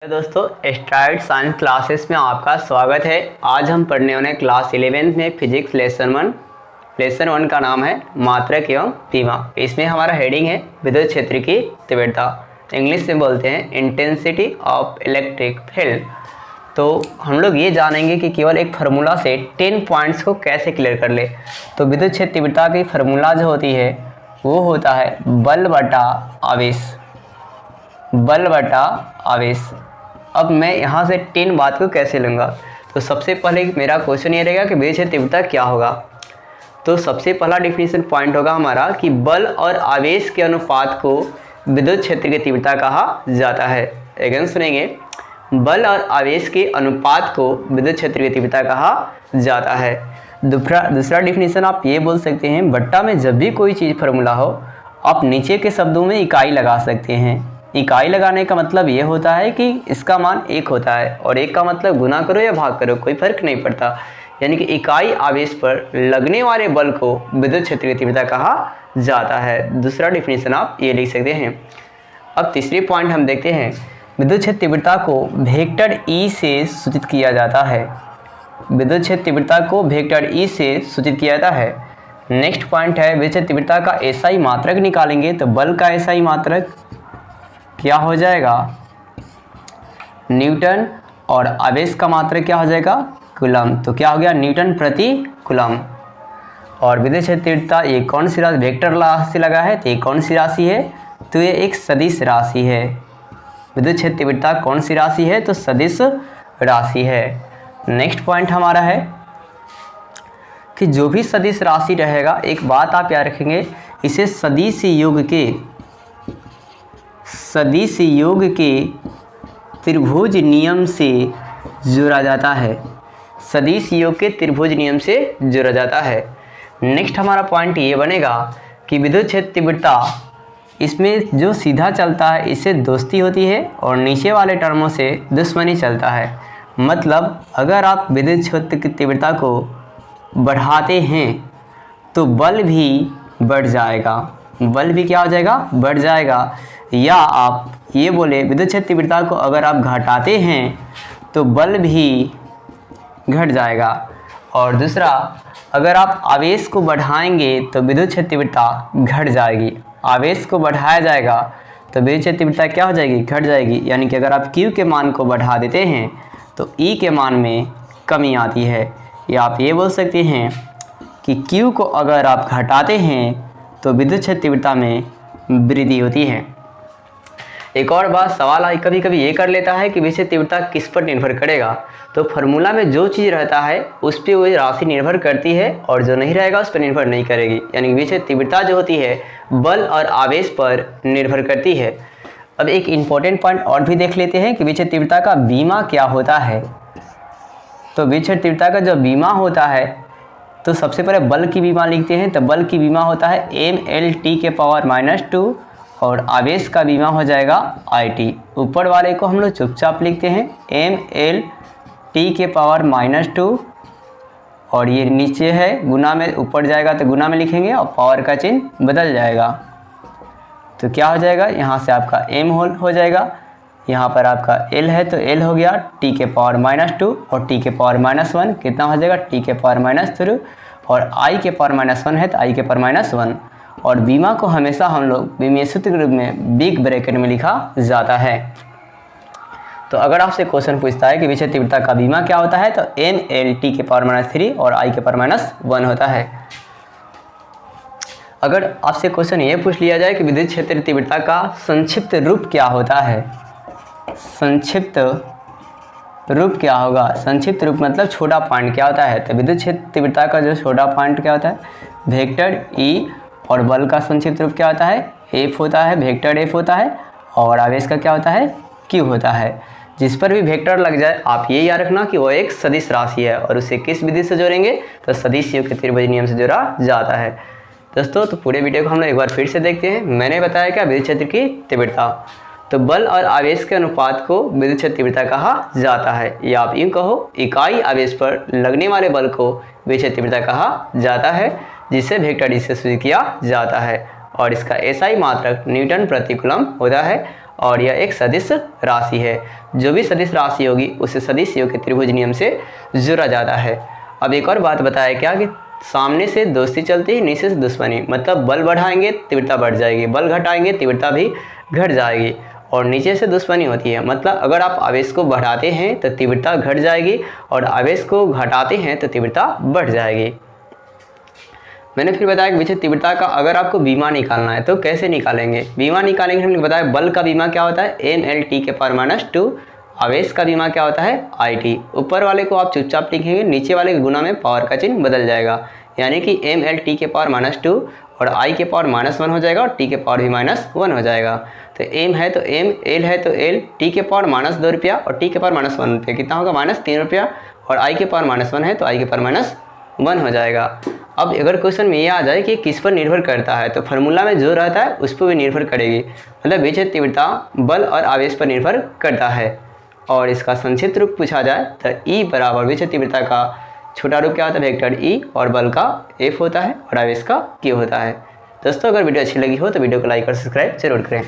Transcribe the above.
Hello दोस्तों, start science classes में आपका स्वागत है। आज हम पढ़ने वाले क्लास 11th में फिजिक्स लेसन वन का नाम है मात्रक एवं सीमा। इसमें हमारा हेडिंग है विद्युत क्षेत्र की तीव्रता, इंग्लिश में बोलते हैं इंटेंसिटी ऑफ इलेक्ट्रिक फील्ड। तो हम लोग ये जानेंगे कि केवल एक फार्मूला से 10 पॉइंट्स को कैसे क्लियर कर ले। तो विद्युत क्षेत्र तीव्रता की फार्मूला जो होती है वो होता है बल बटा आवेश। अब मैं यहाँ से 10 बात को कैसे लूँगा। तो सबसे पहले मेरा क्वेश्चन ये रहेगा कि विद्युत क्षेत्र तीव्रता क्या होगा। तो सबसे पहला डिफिनीशन पॉइंट होगा हमारा कि बल और आवेश के अनुपात को विद्युत क्षेत्र की तीव्रता कहा जाता है। अगेन सुनेंगे, बल और आवेश के अनुपात को विद्युत क्षेत्र की तीव्रता कहा जाता है। दूसरा डिफिनीशन आप ये बोल सकते हैं, बट्टा में जब भी कोई चीज़ फार्मूला हो आप नीचे के शब्दों में इकाई लगा सकते हैं। इकाई लगाने का मतलब ये होता है कि इसका मान 1 होता है और 1 का मतलब गुना करो या भाग करो, कोई फर्क नहीं पड़ता। यानी कि इकाई आवेश पर लगने वाले बल को विद्युत क्षेत्र की तीव्रता कहा जाता है। दूसरा डिफिनीशन आप ये लिख सकते हैं। अब तीसरी पॉइंट हम देखते हैं, विद्युत क्षेत्र तीव्रता को वेक्टर ई से सूचित किया जाता है। विद्युत क्षेत्र तीव्रता को वेक्टर ई से सूचित किया जाता है। नेक्स्ट पॉइंट है, विद्युत क्षेत्र तीव्रता का एसआई मात्रक निकालेंगे तो बल का एसआई मात्रक क्या हो जाएगा, न्यूटन, और आवेश का मात्रक क्या हो जाएगा, कूलम। तो क्या हो गया, न्यूटन प्रति कूलम। और विद्युत क्षेत्र तीव्रता ये कौन सी राशि, वेक्टर राशि लगा है तो ये कौन सी राशि है, तो ये एक सदिश राशि है। विद्युत क्षेत्र तीव्रता कौन सी राशि है, तो सदिश राशि है। नेक्स्ट पॉइंट हमारा है कि जो भी सदिश राशि रहेगा, एक बात आप याद रखेंगे, इसे सदिश योग के त्रिभुज नियम से जोड़ा जाता है। सदिश योग के त्रिभुज नियम से जोड़ा जाता है। नेक्स्ट हमारा पॉइंट ये बनेगा कि विद्युत क्षेत्र तीव्रता, इसमें जो सीधा चलता है इससे दोस्ती होती है और नीचे वाले टर्मों से दुश्मनी चलता है। मतलब अगर आप विद्युत क्षेत्र की तीव्रता को बढ़ाते हैं तो बल भी बढ़ जाएगा। बल भी क्या हो जाएगा, बढ़ जाएगा। या आप ये बोले विद्युत क्षेत्र तीव्रता को अगर आप घटाते हैं तो बल भी घट जाएगा। और दूसरा, अगर आप आवेश को बढ़ाएंगे तो विद्युत क्षेत्र तीव्रता घट जाएगी। आवेश को बढ़ाया जाएगा तो विद्युत क्षेत्र तीव्रता क्या हो जाएगी, घट जाएगी। यानी कि अगर आप Q के मान को बढ़ा देते हैं तो E के मान में कमी आती है। या आप ये बोल सकते हैं कि Q को अगर आप घटाते हैं तो विद्युत क्षेत्र तीव्रता में वृद्धि होती है। एक और बात, सवाल कभी कभी ये कर लेता है कि विद्युत क्षेत्र तीव्रता किस पर निर्भर करेगा। तो फार्मूला में जो चीज़ रहता है उस पर वो राशि निर्भर करती है और जो नहीं रहेगा उस पर निर्भर नहीं करेगी। यानी विद्युत क्षेत्र तीव्रता जो होती है बल और आवेश पर निर्भर करती है। अब एक इम्पॉर्टेंट पॉइंट और भी देख लेते हैं कि विद्युत क्षेत्र तीव्रता का बीमा क्या होता है। तो विद्युत क्षेत्र तीव्रता का जो बीमा होता है, तो सबसे पहले बल की बीमा लिखते हैं। तो बल की बीमा होता है mLT⁻², और आवेश का बीमा हो जाएगा IT। ऊपर वाले को हम लोग चुपचाप लिखते हैं mLT⁻², और ये नीचे है गुना में, ऊपर जाएगा तो गुना में लिखेंगे और पावर का चिन्ह बदल जाएगा। तो क्या हो जाएगा, यहाँ से आपका m हो जाएगा, यहाँ पर आपका L है तो L हो गया T⁻², और T⁻−1 कितना हो जाएगा, T⁻−3, और I⁻−1 है तो I⁻−1। और बीमा को हमेशा हम लोग बीमीय सूत्र के रूप में बिग ब्रैकेट में लिखा जाता है। तो अगर आपसे क्वेश्चन पूछता है कि विद्युत क्षेत्र तीव्रता का बीमा क्या होता है, तो mLT⁻3 और I⁻1 होता है। अगर आपसे क्वेश्चन ये पूछ लिया जाए कि विद्युत क्षेत्र तीव्रता का संक्षिप्त रूप क्या होता है, संक्षिप्त रूप क्या होगा, संक्षिप्त रूप मतलब छोटा पॉइंट क्या होता है। तो विद्युत क्षेत्र तीव्रता का जो छोटा पॉइंट क्या होता है, वेक्टर E, और बल का संक्षिप्त रूप क्या होता है, F होता है, वेक्टर F होता है, और आवेश का क्या होता है, Q होता है। जिस पर भी वेक्टर लग जाए आप ये याद रखना कि वो एक सदिश राशि है, और उसे किस विधि से जोड़ेंगे, तो सदिश योग के त्रिभुज नियम से जोड़ा जाता है। दोस्तों, तो पूरे वीडियो को हम लोग एक बार फिर से देखते हैं। मैंने बताया क्या, विद्युत क्षेत्र की तीव्रता, तो बल और आवेश के अनुपात को विद्युत क्षेत्र तीव्रता कहा जाता है। या आप यूँ कहो, इकाई आवेश पर लगने वाले बल को विद्युत क्षेत्र तीव्रता कहा जाता है, जिसे वेक्टर E से सूचित किया जाता है। और इसका एसआई मात्रक न्यूटन प्रति कूलम होता है। और यह एक सदिश राशि है। जो भी सदिश राशि होगी उसे सदिश योग के त्रिभुज नियम से जोड़ा जाता है। अब एक और बात बताया क्या कि सामने से दोस्ती चलती है, नीचे से दुश्मनी, मतलब बल बढ़ाएंगे तीव्रता बढ़ जाएगी, बल घटाएंगे तीव्रता भी घट जाएगी, और नीचे से दुश्मनी होती है, मतलब अगर आप आवेश को बढ़ाते हैं तो तीव्रता घट जाएगी और आवेश को घटाते हैं तो तीव्रता बढ़ जाएगी। मैंने फिर बताया कि विचलित तीव्रता का अगर आपको बीमा निकालना है तो कैसे निकालेंगे। बीमा निकालेंगे हमने बताया बल का बीमा क्या होता है mLT के पावर -2, आवेश का बीमा क्या होता है IT। ऊपर वाले को आप चुपचाप लिखेंगे, नीचे वाले के गुना में पावर का चिन्ह बदल जाएगा, यानी कि mLT के पावर -2 और I के पावर -1 हो जाएगा और T के पावर भी -1 हो जाएगा। तो m है तो m, l है तो l, T के पावर -2 रुपया और T के पावर -1 रुपया, कितना होगा -3 रुपया, और I के पावर -1 है तो I के पावर -1 हो जाएगा। अब अगर क्वेश्चन में ये आ जाए कि किस पर निर्भर करता है तो फार्मूला में जो रहता है उस पर भी निर्भर करेगी, मतलब विचलित तीव्रता बल और आवेश पर निर्भर करता है। और इसका संक्षिप्त रूप पूछा जाए तो E बराबर विचलित तीव्रता का छोटा रूप क्या होता है वेक्टर E, और बल का F होता है और आवेश का Q होता है। दोस्तों अगर वीडियो अच्छी लगी हो तो वीडियो को लाइक और सब्सक्राइब जरूर करें।